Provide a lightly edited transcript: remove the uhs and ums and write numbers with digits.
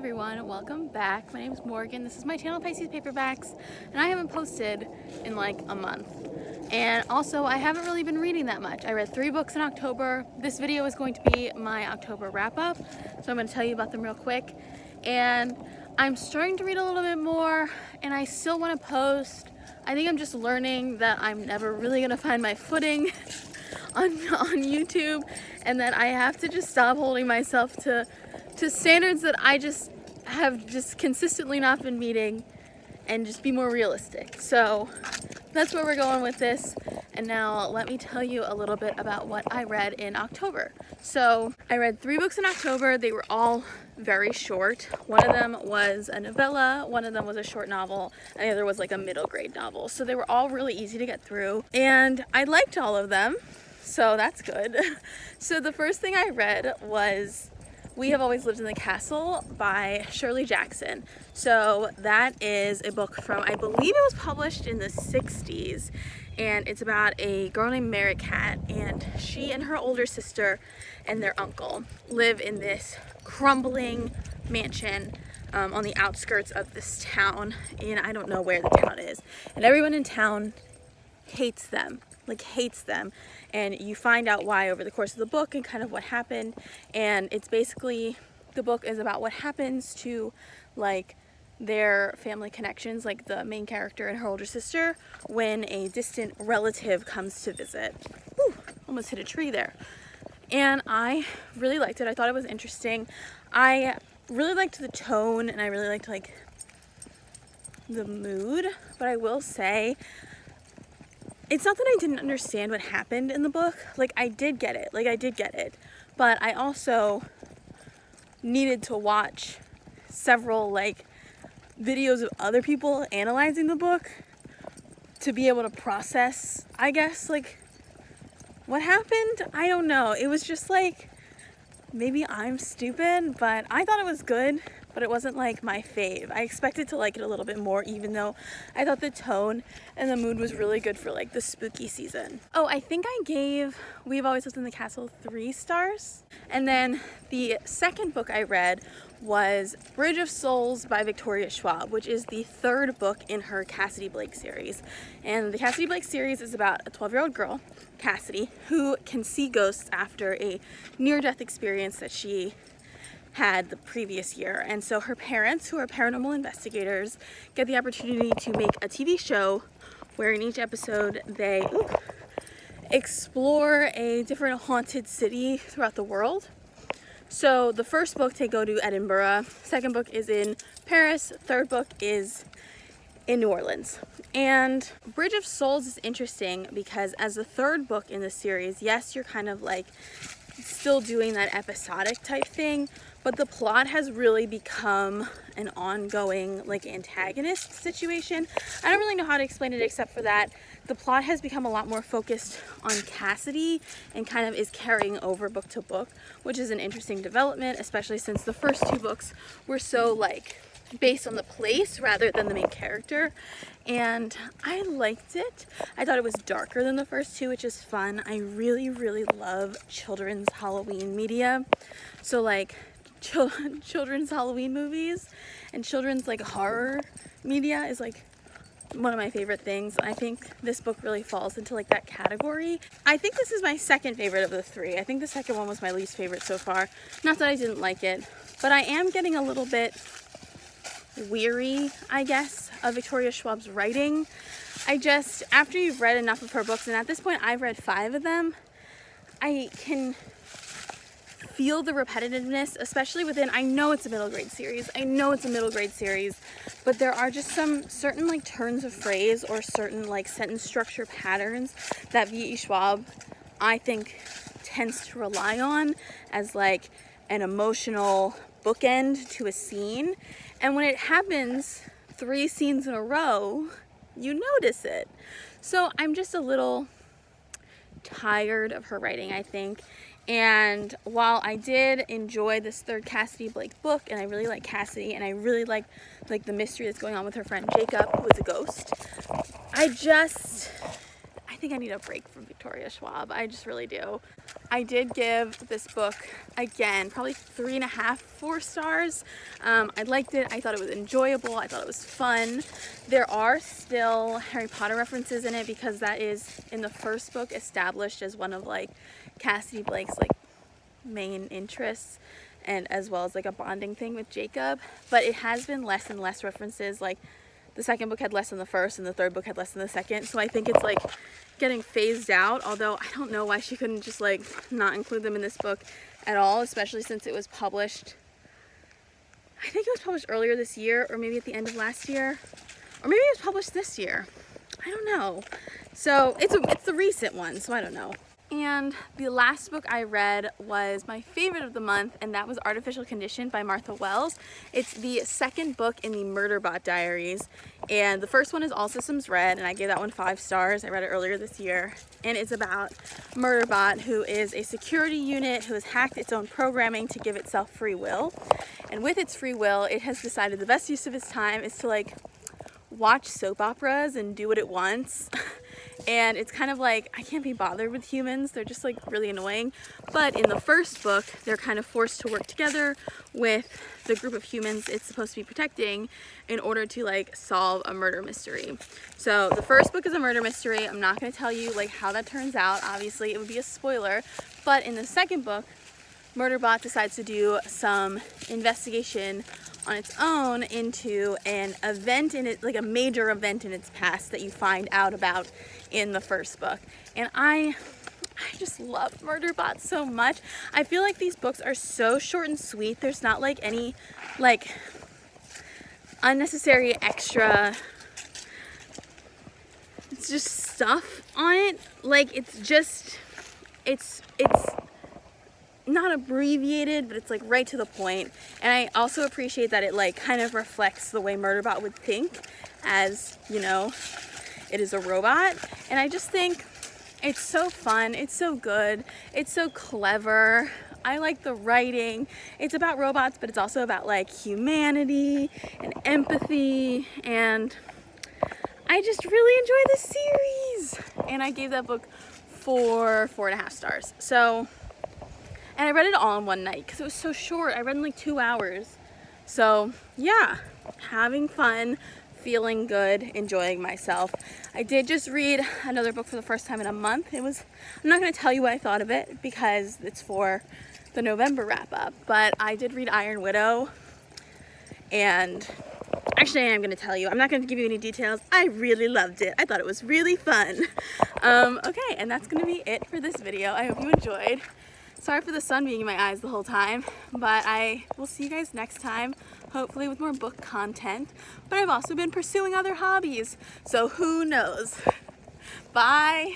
everyone, welcome back. My name is Morgan. This is my channel, Pisces Paperbacks, and I haven't posted in like a month. And also, I haven't really been reading that much. I read 3 books in October. This video is going to be my October wrap-up, so I'm going to tell you about them real quick. And I'm starting to read a little bit more, and I still want to post. I think I'm just learning that I'm never really going to find my footing on YouTube, and that I have to just stop holding myself to standards that I have consistently not been meeting, and just be more realistic. So that's where we're going with this. And now let me tell you a little bit about what I read in October. So I read 3 books in October. They were all very short. One of them was a novella, one of them was a short novel, and the other was like a middle grade novel. So they were all really easy to get through, and I liked all of them, so that's good. So the first thing I read was We Have Always Lived in the Castle by Shirley Jackson. So that is a book from, I believe it was published in the 60s, and it's about a girl named Mary Cat, and she and her older sister and their uncle live in this crumbling mansion on the outskirts of this town, and I don't know where the town is, and everyone in town hates them, and you find out why over the course of the book and kind of what happened. And it's basically, the book is about what happens to like their family connections, like the main character and her older sister, when a distant relative comes to visit. Whew, almost hit a tree there. And I really liked it. I thought it was interesting. I really liked the tone, and I really liked like the mood, but I will say, it's not that I didn't understand what happened in the book. Like, I did get it. But I also needed to watch several like videos of other people analyzing the book to be able to process, I guess, like what happened. I don't know. It was just like, maybe I'm stupid, but I thought it was good. But it wasn't like my fave. I expected to like it a little bit more, even though I thought the tone and the mood was really good for like the spooky season. Oh, I think I gave We've Always Lived in the Castle 3 stars. And then the second book I read was Bridge of Souls by Victoria Schwab, which is the 3rd book in her Cassidy Blake series. And the Cassidy Blake series is about a 12-year-old girl, Cassidy, who can see ghosts after a near-death experience that she had the previous year. And so her parents, who are paranormal investigators, get the opportunity to make a TV show where in each episode they explore a different haunted city throughout the world. So the first book they go to Edinburgh, second book is in Paris, third book is in New Orleans. And Bridge of Souls is interesting because as the 3rd book in the series, yes, you're kind of like still doing that episodic type thing, but the plot has really become an ongoing like antagonist situation. I don't really know how to explain it except for that the plot has become a lot more focused on Cassidy and kind of is carrying over book to book, which is an interesting development, especially since the first 2 books were so like based on the place rather than the main character. And I liked it. I thought it was darker than the first 2, which is fun. I really love children's Halloween media. So like children's Halloween movies and children's like horror media is like one of my favorite things. I think this book really falls into like that category. I think this is my second favorite of the 3. I think the second one was my least favorite so far. Not that I didn't like it, but I am getting a little bit weary, I guess, of Victoria Schwab's writing. After you've read enough of her books, and at this point I've read 5 of them, I can feel the repetitiveness, especially within, I know it's a middle grade series, but there are just some certain like turns of phrase or certain like sentence structure patterns that V.E. Schwab, I think, tends to rely on as like an emotional bookend to a scene. And when it happens 3 scenes in a row, you notice it. So I'm just a little tired of her writing, I think. And while I did enjoy this 3rd Cassidy Blake book, and I really like Cassidy, and I really like the mystery that's going on with her friend Jacob, who is a ghost, I think I need a break from Victoria Schwab. I just really do. I did give this book, again, probably 3.5, 4 stars. I liked it. I thought it was enjoyable. I thought it was fun. There are still Harry Potter references in it because that is, in the first book, established as one of like Cassidy Blake's like main interests, and as well as like a bonding thing with Jacob. But it has been less and less references. Like the second book had less than the first, and the third book had less than the second. So I think it's like getting phased out, although I don't know why she couldn't just like not include them in this book at all, especially since it was published, I think it was published earlier this year, or maybe at the end of last year, or maybe it was published this year. I don't know. So it's the recent one, so I don't know. And the last book I read was my favorite of the month, and that was Artificial Condition by Martha Wells. It's the second book in the Murderbot Diaries, and the first one is All Systems Red, and I gave that one 5 stars. I read it earlier this year, and it's about Murderbot, who is a security unit who has hacked its own programming to give itself free will. And with its free will, it has decided the best use of its time is to like watch soap operas and do what it wants. And it's kind of like, I can't be bothered with humans. They're just like really annoying. But in the first book, they're kind of forced to work together with the group of humans it's supposed to be protecting in order to like solve a murder mystery. So the first book is a murder mystery. I'm not going to tell you like how that turns out. Obviously, it would be a spoiler. But in the second book, Murderbot decides to do some investigation on its own into an event in it, like a major event in its past that you find out about in the first book. And I just love Murderbot so much. I feel like these books are so short and sweet. There's not like any like unnecessary extra, it's just stuff on it. Like it's not abbreviated, but it's like right to the point. And I also appreciate that it like kind of reflects the way Murderbot would think, as you know, it is a robot. And I just think it's so fun, it's so good, it's so clever. I like the writing. It's about robots, but it's also about like humanity and empathy, and I just really enjoy this series. And I gave that book 4.5 stars. So, and I read it all in one night because it was so short. I read in like 2 hours. So yeah, having fun, feeling good, enjoying myself. I did just read another book for the first time in a month. I'm not going to tell you what I thought of it because it's for the November wrap up, but I did read Iron Widow, and actually I am going to tell you. I'm not going to give you any details. I really loved it. I thought it was really fun. Okay, and that's going to be it for this video. I hope you enjoyed. Sorry for the sun being in my eyes the whole time, but I will see you guys next time, hopefully with more book content. But I've also been pursuing other hobbies, so who knows? Bye!